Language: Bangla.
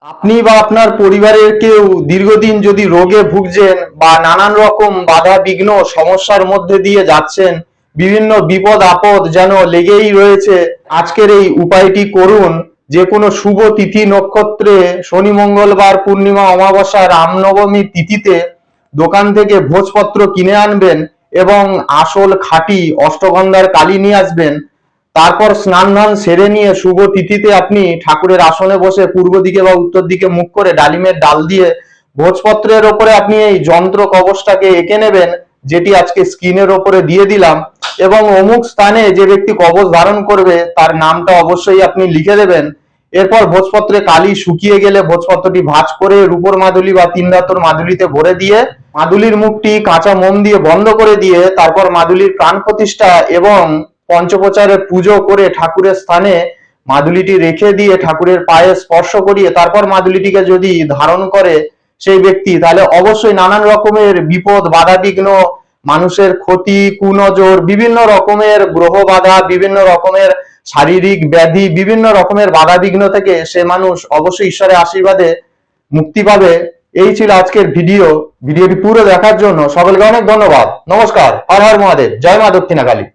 আপনি বা আপনার পরিবারের কেউ দীর্ঘদিন যদি রোগে ভুগছেন বা নানান রকম বাধা বিঘ্ন সমস্যার মধ্যে দিয়ে যাচ্ছেন, বিভিন্ন বিপদ আপদ যেন লেগেই রয়েছে, আজকের এই উপায়টি করুন। যে কোনো শুভ তিথি নক্ষত্রে, শনি মঙ্গলবার পূর্ণিমা অমাবস্যা রামনবমী তিথিতে দোকান থেকে ভোজপত্র কিনে আনবেন এবং আসল খাঁটি অষ্টগন্ধার কালি নিয়ে আসবেন। তারপর স্নান ধান সেরে নিয়ে শুভ তিথিতে আপনি ঠাকুরের আসনে বসে পূর্ব দিকে বা উত্তর দিকে মুখ করে ডালিমের ডাল দিয়ে ভোজপত্রের ওপরে আপনি এই যন্ত্র কবচটাকে এঁকে নেবেন, যেটি আজকে স্ক্রিনের ওপরে দিয়ে দিলাম, এবং অমুক স্থানে যে ব্যক্তি কবচ ধারণ করবে তার নামটা অবশ্যই আপনি লিখে দেবেন। এরপর ভোজপত্রে কালি শুকিয়ে গেলে ভোজপত্রটি ভাঁজ করে রূপোর মাদুলি বা তিন ধাতুর মাদুলিতে ভরে দিয়ে মাদুলির মুখটি কাঁচা মোম দিয়ে বন্ধ করে দিয়ে তারপর মাদুলির প্রাণ প্রতিষ্ঠা এবং পঞ্চপ্রচারে পুজো করে ঠাকুরের স্থানে মাদুলিটি রেখে দিয়ে ঠাকুরের পায়ে স্পর্শ করিয়ে তারপর মাদুলিটিকে যদি ধারণ করে সেই ব্যক্তি, তাহলে অবশ্যই নানান রকমের বিপদ বাধা বিঘ্ন, মানুষের ক্ষতি কুনজর, বিভিন্ন রকমের গ্রহ বাধা, বিভিন্ন রকমের শারীরিক ব্যাধি, বিভিন্ন রকমের বাধা বিঘ্ন থেকে সে মানুষ অবশ্যই ঈশ্বরের আশীর্বাদে মুক্তি পাবে। এই ছিল আজকের ভিডিওটি পুরো দেখার জন্য সকলকে অনেক ধন্যবাদ। নমস্কার। হর হর মহাদেব। জয় মা দক্ষিণাকালী।